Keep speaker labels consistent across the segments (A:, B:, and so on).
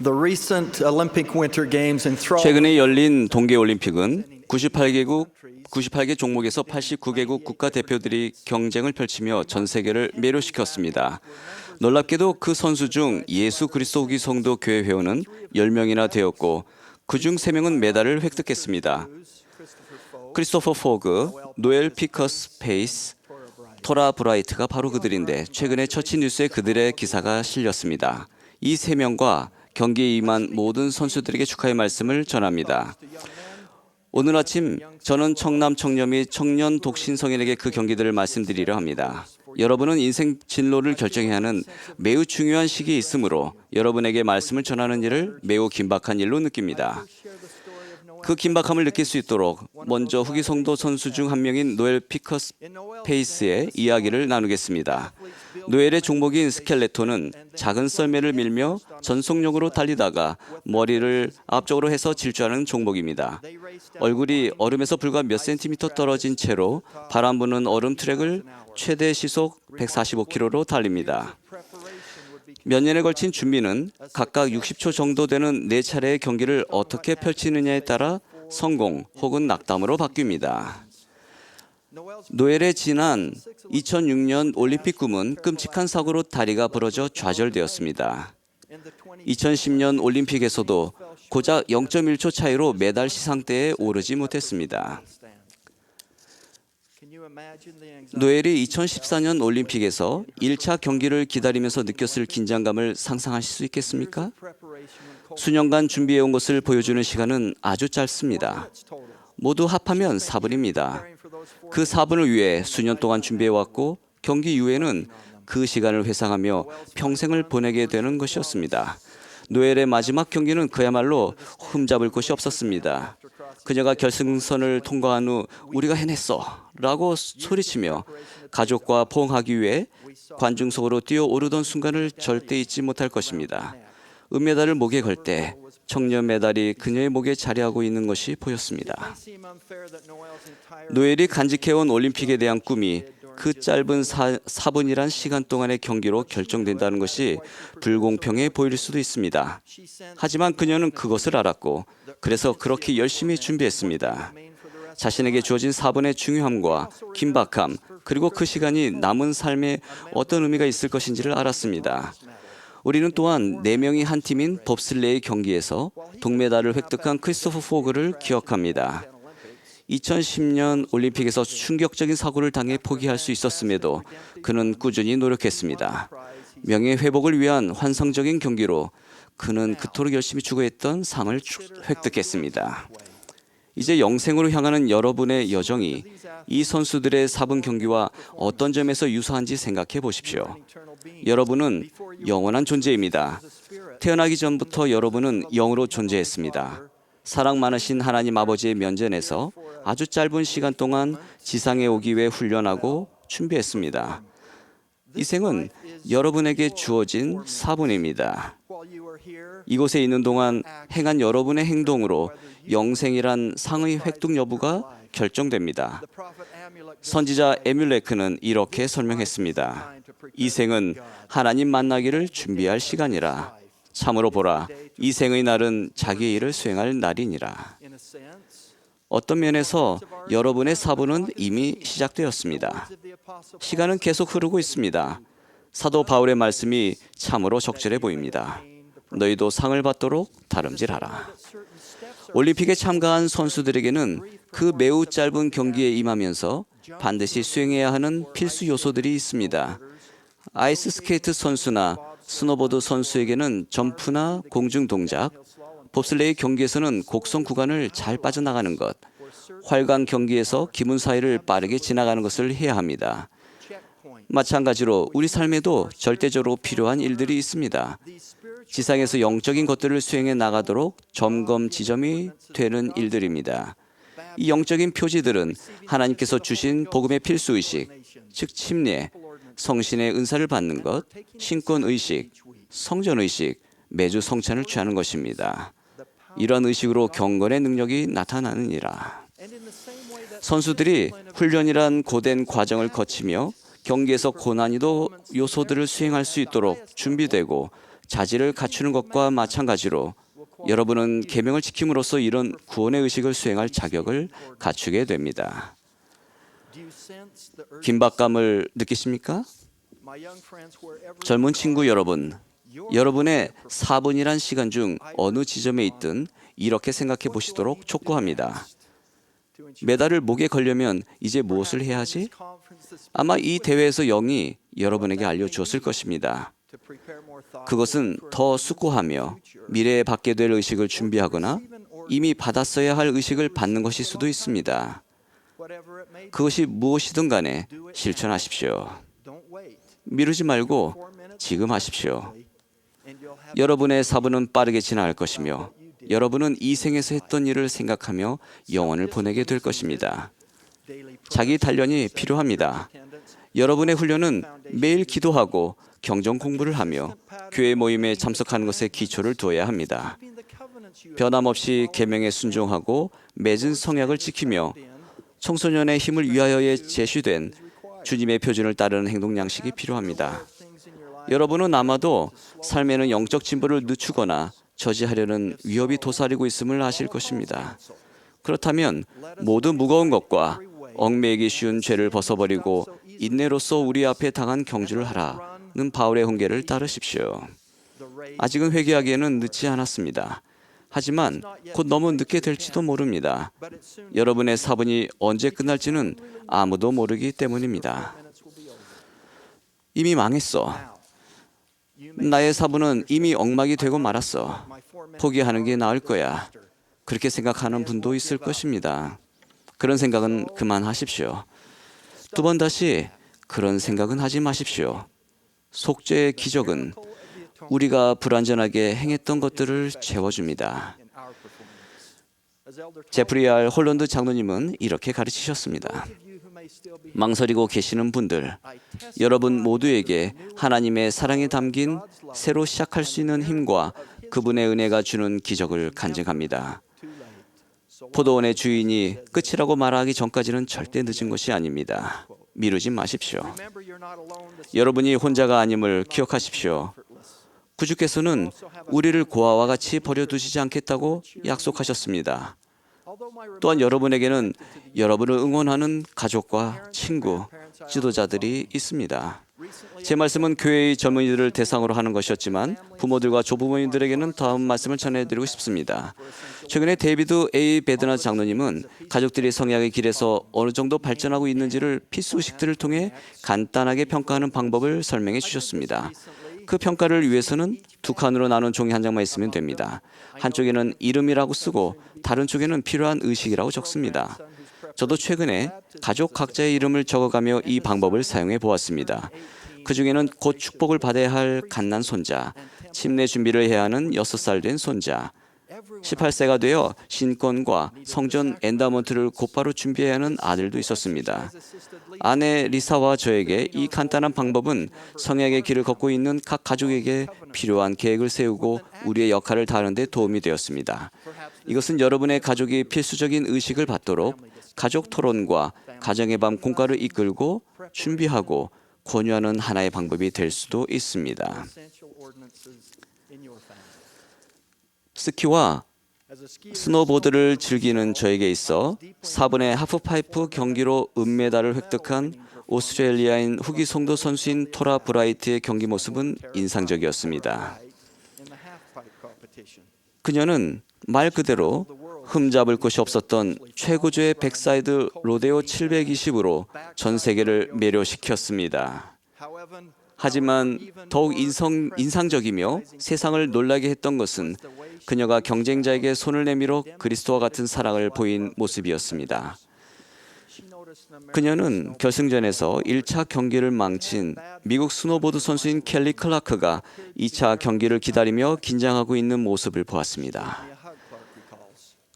A: The recent Olympic Winter Games enthralled
B: 최근에 열린 동계올림픽은 98개 종목에서 89개국 국가대표들이 경쟁을 펼치며 전 세계를 매료시켰습니다. 놀랍게도 그 선수 중 예수 그리스도 후기 성도 교회 회원은 10명이나 되었고 그중 3명은 메달을 획득했습니다. 크리스토퍼 포그, 노엘 피커스 페이스, 토라 브라이트가 바로 그들인데 최근에 처치 뉴스에 그들의 기사가 실렸습니다. 이 3명과 경기에 임한 모든 선수들에게 축하의 말씀을 전합니다. 오늘 아침 저는 청남 청녀 및 청년 독신 성인에게 그 경기들을 말씀드리려 합니다. 여러분은 인생 진로를 결정해야 하는 매우 중요한 시기에 있으므로 여러분에게 말씀을 전하는 일을 매우 긴박한 일로 느낍니다. 그 긴박함을 느낄 수 있도록 먼저 후기 성도 선수 중 한 명인 노엘 피커스 페이스의 이야기를 나누겠습니다. 노엘의 종목인 스켈레톤은 작은 썰매를 밀며 전속력으로 달리다가 머리를 앞쪽으로 해서 질주하는 종목입니다. 얼굴이 얼음에서 불과 몇 센티미터 떨어진 채로 바람 부는 얼음 트랙을 최대 시속 145km로 달립니다. 몇 년에 걸친 준비는 각각 60초 정도 되는 4차례의 경기를 어떻게 펼치느냐에 따라 성공 혹은 낙담으로 바뀝니다. 노엘의 지난 2006년 올림픽 꿈은 끔찍한 사고로 다리가 부러져 좌절되었습니다. 2010년 올림픽에서도 고작 0.1초 차이로 메달 시상대에 오르지 못했습니다. 노엘이 2014년 올림픽에서 1차 경기를 기다리면서 느꼈을 긴장감을 상상하실 수 있겠습니까? 수년간 준비해온 것을 보여주는 시간은 아주 짧습니다. 모두 합하면 4분입니다. 그 4분을 위해 수년 동안 준비해왔고 경기 이후에는 그 시간을 회상하며 평생을 보내게 되는 것이었습니다. 노엘의 마지막 경기는 그야말로 흠잡을 곳이 없었습니다. 그녀가 결승선을 통과한 후 우리가 해냈어 라고 소리치며 가족과 포옹하기 위해 관중석으로 뛰어오르던 순간을 절대 잊지 못할 것입니다. 은메달을 목에 걸 때 청년 메달이 그녀의 목에 자리하고 있는 것이 보였습니다. 노엘이 간직해온 올림픽에 대한 꿈이 그 짧은 4분이란 시간 동안의 경기로 결정된다는 것이 불공평해 보일 수도 있습니다. 하지만 그녀는 그것을 알았고 그래서 그렇게 열심히 준비했습니다. 자신에게 주어진 4분의 중요함과 긴박함 그리고 그 시간이 남은 삶에 어떤 의미가 있을 것인지를 알았습니다. 우리는 또한 4명이 한 팀인 봅슬레이 경기에서 동메달을 획득한 크리스토퍼 포그를 기억합니다. 2010년 올림픽에서 충격적인 사고를 당해 포기할 수 있었음에도 그는 꾸준히 노력했습니다. 명예 회복을 위한 환상적인 경기로 그는 그토록 열심히 추구했던 상을 획득했습니다. 이제 영생으로 향하는 여러분의 여정이 이 선수들의 4분 경기와 어떤 점에서 유사한지 생각해 보십시오. 여러분은 영원한 존재입니다. 태어나기 전부터 여러분은 영으로 존재했습니다. 사랑 많으신 하나님 아버지의 면전에서 아주 짧은 시간 동안 지상에 오기 위해 훈련하고 준비했습니다. 이 생은 여러분에게 주어진 4분입니다. 이곳에 있는 동안 행한 여러분의 행동으로 영생이란 상의 획득 여부가 결정됩니다. 선지자 에뮬레크는 이렇게 설명했습니다. 이 생은 하나님 만나기를 준비할 시간이라. 참으로 보라, 이 생의 날은 자기의 일을 수행할 날이니라. 어떤 면에서 여러분의 4분은 이미 시작되었습니다. 시간은 계속 흐르고 있습니다. 사도 바울의 말씀이 참으로 적절해 보입니다. 너희도 상을 받도록 다름질하라. 올림픽에 참가한 선수들에게는 그 매우 짧은 경기에 임하면서 반드시 수행해야 하는 필수 요소들이 있습니다. 아이스 스케이트 선수나 스노보드 선수에게는 점프나 공중 동작, 봅슬레이 경기에서는 곡선 구간을 잘 빠져나가는 것, 활강 경기에서 기문 사이를 빠르게 지나가는 것을 해야 합니다. 마찬가지로 우리 삶에도 절대적으로 필요한 일들이 있습니다. 지상에서 영적인 것들을 수행해 나가도록 점검 지점이 되는 일들입니다. 이 영적인 표지들은 하나님께서 주신 복음의 필수의식, 즉 침례, 성신의 은사를 받는 것, 신권의식, 성전의식, 매주 성찬을 취하는 것입니다. 이러한 의식으로 경건의 능력이 나타나느니라. 선수들이 훈련이란 고된 과정을 거치며 경기에서 고난이도 요소들을 수행할 수 있도록 준비되고 자질을 갖추는 것과 마찬가지로 여러분은 계명을 지킴으로써 이런 구원의 의식을 수행할 자격을 갖추게 됩니다. 긴박감을 느끼십니까? 젊은 친구 여러분, 여러분의 4분이란 시간 중 어느 지점에 있든 이렇게 생각해 보시도록 촉구합니다. 메달을 목에 걸려면 이제 무엇을 해야 하지? 아마 이 대회에서 영이 여러분에게 알려주었을 것입니다. 그것은 더 숙고하며 미래에 받게 될 의식을 준비하거나 이미 받았어야 할 의식을 받는 것일 수도 있습니다. 그것이 무엇이든 간에 실천하십시오. 미루지 말고 지금 하십시오. 여러분의 4분은 빠르게 지나갈 것이며 여러분은 이 생에서 했던 일을 생각하며 영혼을 보내게 될 것입니다. 자기 단련이 필요합니다. 여러분의 훈련은 매일 기도하고 경전 공부를 하며 교회 모임에 참석하는 것에 기초를 두어야 합니다. 변함없이 계명에 순종하고 맺은 성약을 지키며 청소년의 힘을 위하여에 제시된 주님의 표준을 따르는 행동 양식이 필요합니다. 여러분은 아마도 삶에는 영적 진보를 늦추거나 저지하려는 위협이 도사리고 있음을 아실 것입니다. 그렇다면 모든 무거운 것과 얽매이기 쉬운 죄를 벗어버리고 인내로써 우리 앞에 당한 경주를 하라는 바울의 훈계를 따르십시오. 아직은 회개하기에는 늦지 않았습니다. 하지만 곧 너무 늦게 될지도 모릅니다. 여러분의 4분이 언제 끝날지는 아무도 모르기 때문입니다. 이미 망했어. 나의 4분은 이미 엉망이 되고 말았어. 포기하는 게 나을 거야. 그렇게 생각하는 분도 있을 것입니다. 그런 생각은 그만하십시오. 두 번 다시 그런 생각은 하지 마십시오. 속죄의 기적은 우리가 불완전하게 행했던 것들을 채워줍니다. 제프리 R. 홀런드 장로님은 이렇게 가르치셨습니다. 망설이고 계시는 분들, 여러분 모두에게 하나님의 사랑이 담긴 새로 시작할 수 있는 힘과 그분의 은혜가 주는 기적을 간증합니다. 포도원의 주인이 끝이라고 말하기 전까지는 절대 늦은 것이 아닙니다. 미루지 마십시오. 여러분이 혼자가 아님을 기억하십시오. 구주께서는 우리를 고아와 같이 버려두시지 않겠다고 약속하셨습니다. 또한 여러분에게는 여러분을 응원하는 가족과 친구, 지도자들이 있습니다. 제 말씀은 교회의 젊은이들을 대상으로 하는 것이었지만 부모들과 조부모님들에게는 다음 말씀을 전해드리고 싶습니다. 최근에 데이비드 A. 베드나 장로님은 가족들이 성약의 길에서 어느 정도 발전하고 있는지를 필수의식들을 통해 간단하게 평가하는 방법을 설명해 주셨습니다. 그 평가를 위해서는 두 칸으로 나눈 종이 한 장만 있으면 됩니다. 한쪽에는 이름이라고 쓰고 다른 쪽에는 필요한 의식이라고 적습니다. 저도 최근에 가족 각자의 이름을 적어가며 이 방법을 사용해 보았습니다. 그 중에는 곧 축복을 받아야 할 갓난 손자, 침례 준비를 해야 하는 6살 된 손자, 18세가 되어 신권과 성전 엔다먼트를 곧바로 준비해야 하는 아들도 있었습니다. 아내 리사와 저에게 이 간단한 방법은 성약의 길을 걷고 있는 각 가족에게 필요한 계획을 세우고 우리의 역할을 다하는 데 도움이 되었습니다. 이것은 여러분의 가족이 필수적인 의식을 받도록 가족 토론과 가정의 밤 공과를 이끌고 준비하고 권유하는 하나의 방법이 될 수도 있습니다. 스키와 스노보드를 즐기는 저에게 있어 4분의 하프파이프 경기로 은메달을 획득한 오스트레일리아인 후기 송도 선수인 토라 브라이트의 경기 모습은 인상적이었습니다. 그녀는 말 그대로 흠잡을 곳이 없었던 최고조의 백사이드 로데오 720으로 전 세계를 매료시켰습니다. 하지만 더욱 인상적이며 세상을 놀라게 했던 것은 그녀가 경쟁자에게 손을 내밀어 그리스도와 같은 사랑을 보인 모습이었습니다. 그녀는 결승전에서 1차 경기를 망친 미국 스노보드 선수인 켈리 클라크가 2차 경기를 기다리며 긴장하고 있는 모습을 보았습니다.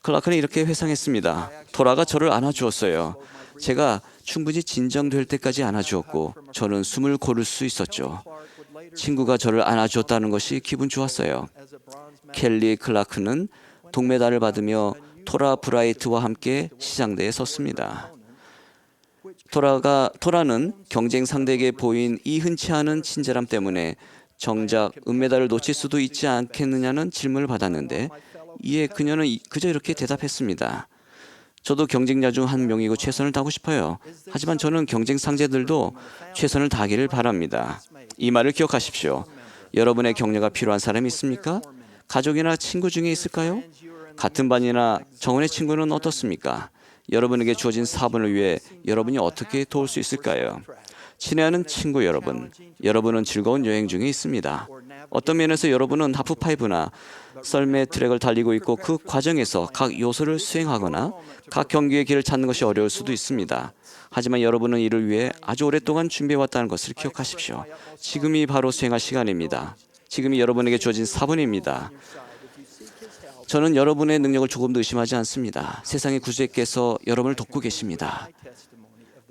B: 클라크는 이렇게 회상했습니다. 토라가 저를 안아주었어요. 제가 충분히 진정될 때까지 안아주었고 저는 숨을 고를 수 있었죠. 친구가 저를 안아주었다는 것이 기분 좋았어요. 켈리 클라크는 동메달을 받으며 토라 브라이트와 함께 시상대에 섰습니다. 토라는 경쟁 상대에게 보인 이 흔치 않은 친절함 때문에 정작 은메달을 놓칠 수도 있지 않겠느냐는 질문을 받았는데 이에 그녀는 그저 이렇게 대답했습니다. 저도 경쟁자 중 한 명이고 최선을 다하고 싶어요. 하지만 저는 경쟁 상대들도 최선을 다하기를 바랍니다. 이 말을 기억하십시오. 여러분의 격려가 필요한 사람이 있습니까? 가족이나 친구 중에 있을까요? 같은 반이나 정원의 친구는 어떻습니까? 여러분에게 주어진 사본을 위해 여러분이 어떻게 도울 수 있을까요? 친애하는 친구 여러분, 여러분은 즐거운 여행 중에 있습니다. 어떤 면에서 여러분은 하프파이브나 썰매 트랙을 달리고 있고 그 과정에서 각 요소를 수행하거나 각 경기의 길을 찾는 것이 어려울 수도 있습니다. 하지만 여러분은 이를 위해 아주 오랫동안 준비해왔다는 것을 기억하십시오. 지금이 바로 수행할 시간입니다. 지금이 여러분에게 주어진 사본입니다. 저는 여러분의 능력을 조금도 의심하지 않습니다. 세상의 구주께서 여러분을 돕고 계십니다.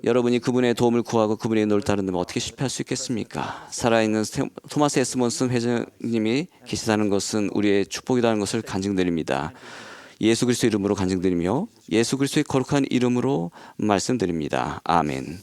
B: 여러분이 그분의 도움을 구하고 그분의 인도를 따른다면 어떻게 실패할 수 있겠습니까? 살아있는 토마스 S. 몬슨 회장님이 계시다는 것은 우리의 축복이라는 것을 간증드립니다. 예수 그리스도의 이름으로 간증드리며 예수 그리스도의 거룩한 이름으로 말씀드립니다. 아멘.